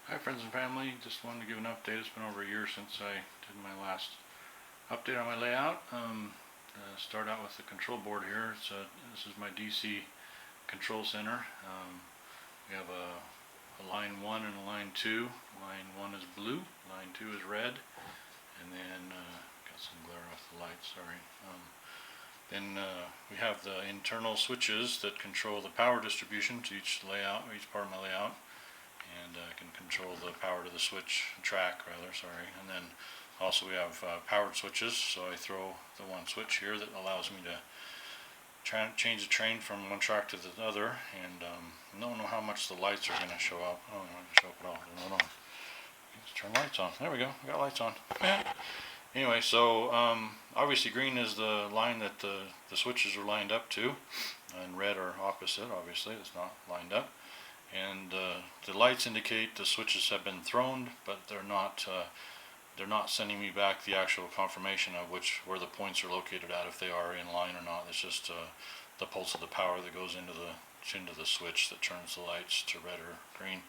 Hi friends and family, just wanted to give an update. It's been over a year since I did my last update on my layout. Start out with the control board here. This is my DC control center. We have a line 1 and a line 2. Line 1 is blue, line 2 is red, and then got some glare off the light, sorry. Then we have the internal switches that control the power distribution to each part of my layout. And I can control the power to the track, and then also we have powered switches, so I throw the one switch here that allows me to change the train from one track to the other, and I don't know how much the lights are going to show up. Oh, they're not going to show up at all. I don't know. Let's turn lights on. There we go. We got lights on. Anyway, so obviously green is the line that the switches are lined up to, and red are opposite. Obviously, it's not lined up. And the lights indicate the switches have been thrown, but they're not sending me back the actual confirmation of where the points are located at, if they are in line or not. It's just the pulse of the power that goes into the switch that turns the lights to red or green.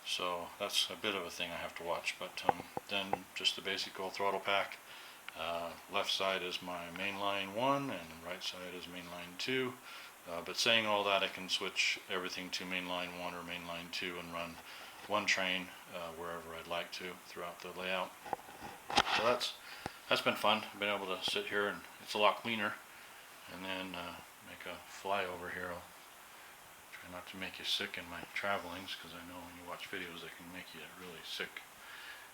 So that's a bit of a thing I have to watch. But then just the basic old throttle pack. Left side is my main line 1, and the right side is main line 2. But saying all that, I can switch everything to mainline 1 or mainline 2 and run one train wherever I'd like to throughout the layout. So that's been fun. I've been able to sit here, and it's a lot cleaner. And then make a flyover here. I'll try not to make you sick in my travelings, because I know when you watch videos they can make you really sick.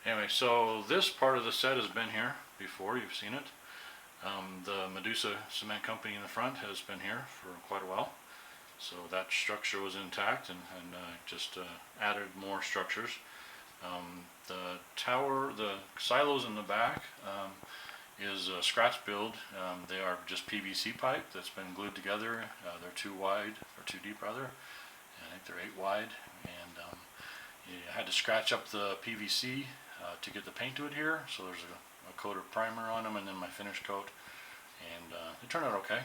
Anyway, so this part of the set has been here before. You've seen it. The Medusa Cement Company in the front has been here for quite a while, so that structure was intact, and just added more structures. The tower, the silos in the back is a scratch build. They are just PVC pipe that's been glued together. They're 2 wide, or 2 deep rather, and I think they're 8 wide, and you had to scratch up the PVC to get the paint to adhere, so there's a coat of primer on them, and then my finish coat, and they turned out okay.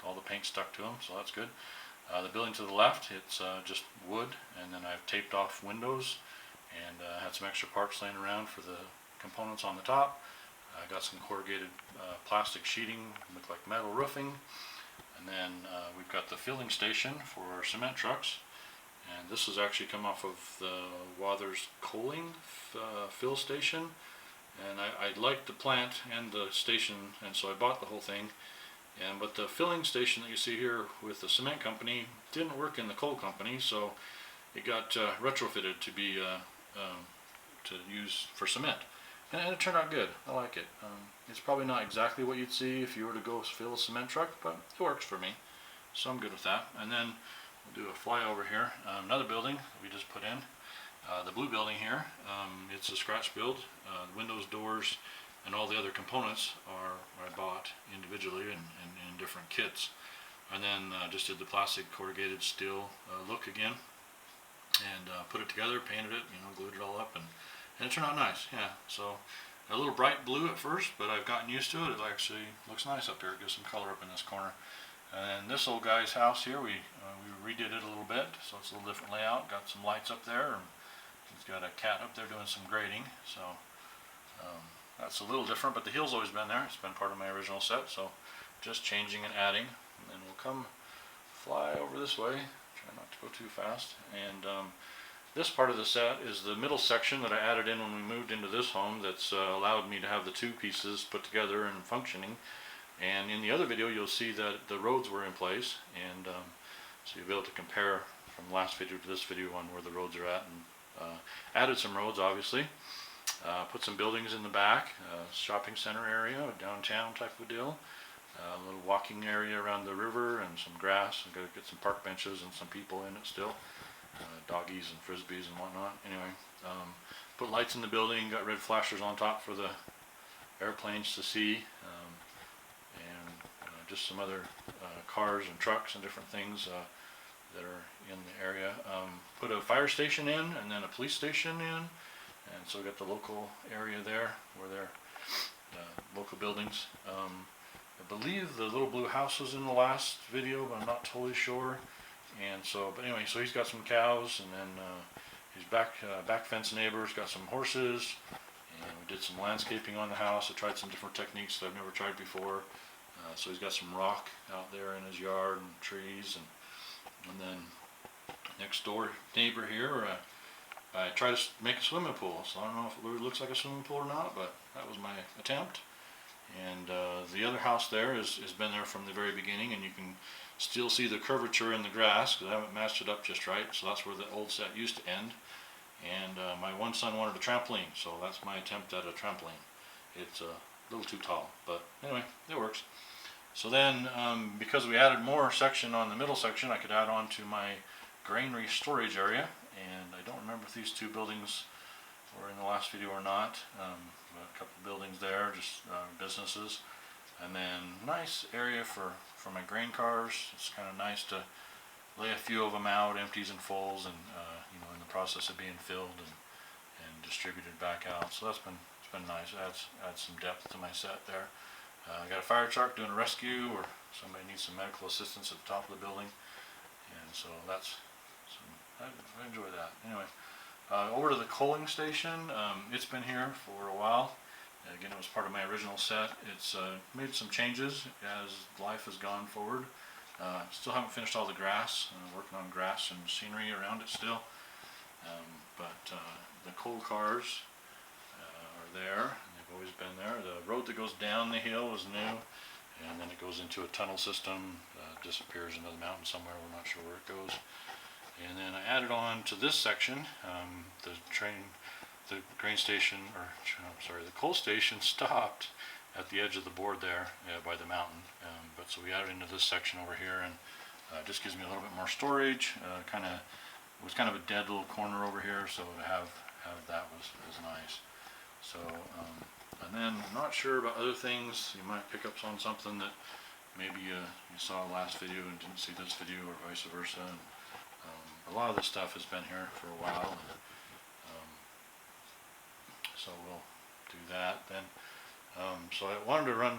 All the paint stuck to them, so that's good. The building to the left, it's just wood, and then I've taped off windows, and had some extra parts laying around for the components on the top. I got some corrugated plastic sheeting, look like metal roofing, and then we've got the filling station for our cement trucks. And this has actually come off of the Waters Coaling fill station. And I liked the plant and the station, and so I bought the whole thing. But the filling station that you see here with the cement company didn't work in the coal company, so it got retrofitted to be to use for cement. And it turned out good. I like it. It's probably not exactly what you'd see if you were to go fill a cement truck, but it works for me. So I'm good with that. And then we'll do a flyover here. Another building that we just put in. The blue building here, it's a scratch build. Windows, doors, and all the other components I bought individually and in different kits. And then just did the plastic corrugated steel look again, and put it together, painted it, glued it all up, and it turned out nice. Yeah, so a little bright blue at first, but I've gotten used to it. It actually looks nice up here. It gives some color up in this corner. And this old guy's house here, we redid it a little bit, so it's a little different layout. Got some lights up there, and he's got a cat up there doing some grading, so that's a little different, but the hill's always been there. It's been part of my original set, so just changing and adding. And then we'll come fly over this way, try not to go too fast. And this part of the set is the middle section that I added in when we moved into this home, that's allowed me to have the 2 pieces put together and functioning. And in the other video you'll see that the roads were in place, and so you'll be able to compare from the last video to this video on where the roads are at, and added some roads obviously. Put some buildings in the back, shopping center area, a downtown type of deal, a little walking area around the river, and some grass. I've got to get some park benches and some people in it still, doggies and frisbees and whatnot. Anyway, put lights in the building, got red flashers on top for the airplanes to see, and just some other cars and trucks and different things that are in the area. Put a fire station in, and then a police station in. And so we got the local area there, where they're local buildings. I believe the little blue house was in the last video, but I'm not totally sure. And so, but anyway, so he's got some cows, and then His back fence neighbor's got some horses, and we did some landscaping on the house. I tried some different techniques that I've never tried before. So he's got some rock out there in his yard and trees, and then next door neighbor here, I tried to make a swimming pool. So I don't know if it really looks like a swimming pool or not, but that was my attempt. And the other house there has been there from the very beginning, and you can still see the curvature in the grass because I haven't matched it up just right. So that's where the old set used to end. And my one son wanted a trampoline, so that's my attempt at a trampoline. It's a little too tall, but anyway, it works. So then, because we added more section on the middle section, I could add on to my granary storage area. And I don't remember if these two buildings were in the last video or not. A couple of buildings there, just businesses. And then nice area for my grain cars. It's kind of nice to lay a few of them out, empties and fulls, and in the process of being filled and distributed back out. So it's been nice. It adds some depth to my set there. I got a fire truck doing a rescue, or somebody needs some medical assistance at the top of the building, and so I enjoy that. Anyway, over to the coaling station. It's been here for a while. Again, it was part of my original set. It's made some changes as life has gone forward. Still haven't finished all the grass. Working on grass and scenery around it still. But the coal cars are there. They've always been there. The road that goes down the hill is new, and then it goes into a tunnel system, disappears into the mountain somewhere. We're not sure where it goes. And then I added on to this section, the grain station, the coal station stopped at the edge of the board there by the mountain. But so we added into this section over here, and just gives me a little bit more storage. It was kind of a dead little corner over here, so to have that was nice. So, and then I'm not sure about other things. You might pick up on something that maybe you saw last video and didn't see this video, or vice versa. And, a lot of this stuff has been here for a while, and, so we'll do that then. So I wanted to run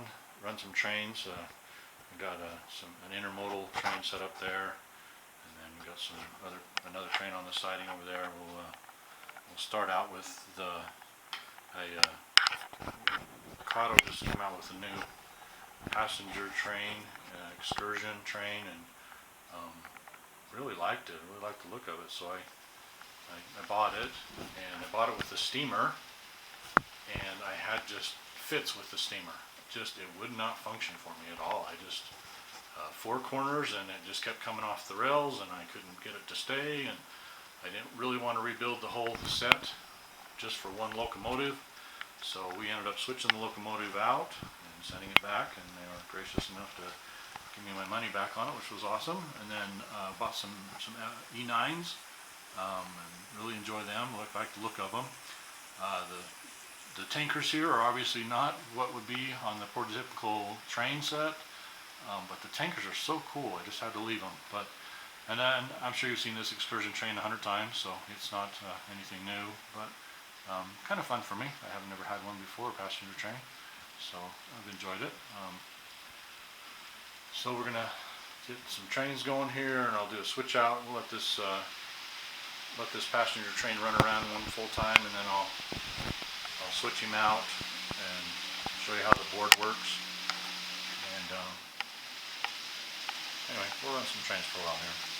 some trains. We got an intermodal train set up there, and then we got another train on the siding over there. We'll start out with Ocado just came out with a new passenger train, excursion train, and really liked it. Really liked the look of it, so I bought it, and I bought it with the steamer, and I had just fits with the steamer. It would not function for me at all. I just four corners, and it just kept coming off the rails, and I couldn't get it to stay, and I didn't really want to rebuild the whole set just for one locomotive. So we ended up switching the locomotive out and sending it back, and they were gracious enough to give me my money back on it, which was awesome. And then bought some E9s, and really enjoy them. Like the look of them. The tankers here are obviously not what would be on the prototypical train set, but the tankers are so cool. I just had to leave them. And then I'm sure you've seen this excursion train 100 times, so it's not anything new, but kind of fun for me. I haven't never had one before, a passenger train, so I've enjoyed it. So we're gonna get some trains going here, and I'll do a switch out. We'll let this passenger train run around one full time, and then I'll switch him out and show you how the board works. And anyway, we'll run some trains for a while here.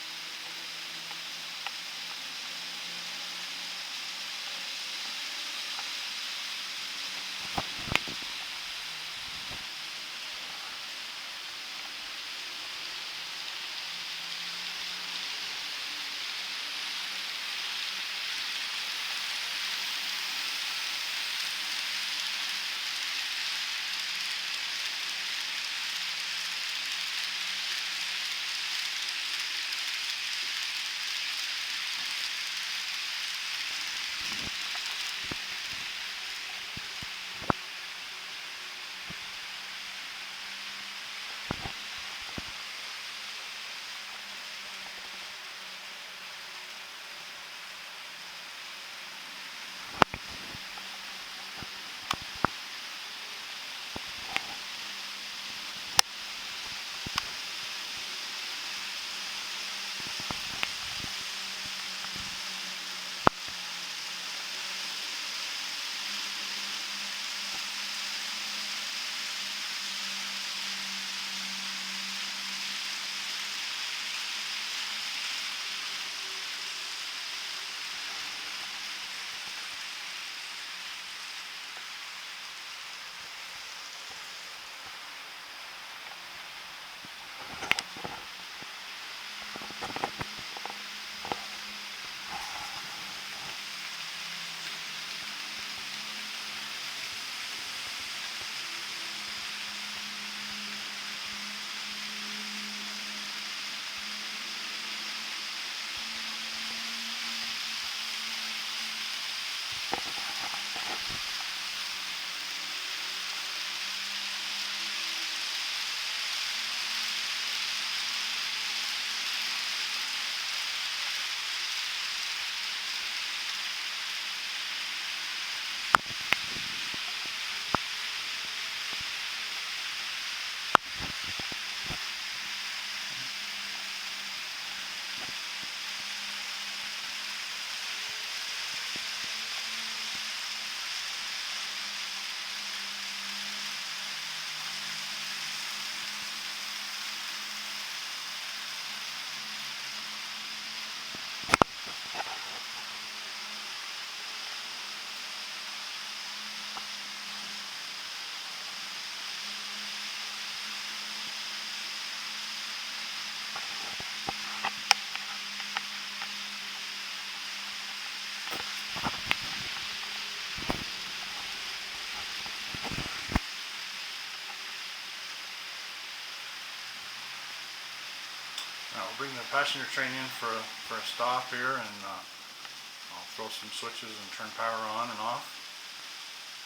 I'll bring the passenger train in for a stop here, and I'll throw some switches and turn power on and off,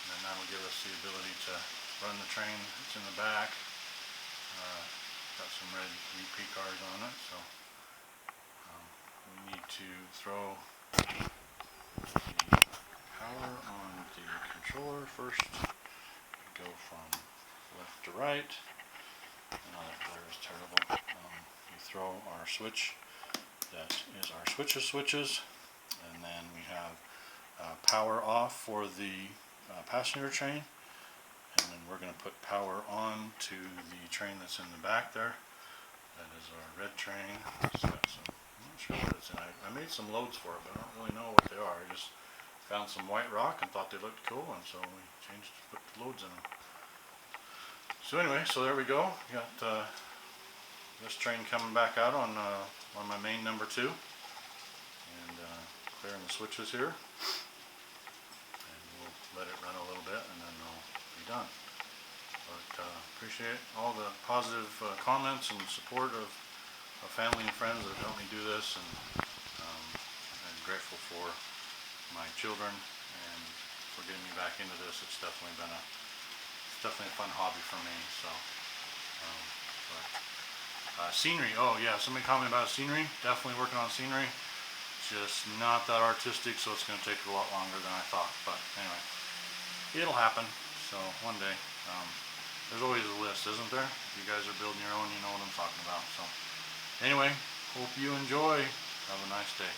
and then that'll give us the ability to run the train that's in the back. Got some red UP cars on it, so we need to throw the power on the controller first. Go from left to right. Now that glare is terrible. We throw our switch, that is our switches, and then we have power off for the passenger train, and then we're going to put power on to the train that's in the back there. That is our red train. It's got some, I'm not sure what it's in. I made some loads for it, but I don't really know what they are. I just found some white rock and thought they looked cool, and so we changed to put the loads in them. So anyway, so there we go. Got this train coming back out on my main number 2, and clearing the switches here. Let it run a little bit, and then we'll be done. But appreciate all the positive comments and support of family and friends that helped me do this, and I'm grateful for my children and for getting me back into this. It's definitely been a fun hobby for me. So, scenery. Oh yeah, somebody commented about scenery. Definitely working on scenery. Just not that artistic, so it's going to take a lot longer than I thought. But anyway. It'll happen, so one day. There's always a list, isn't there? If you guys are building your own, you know what I'm talking about. So, anyway, hope you enjoy. Have a nice day.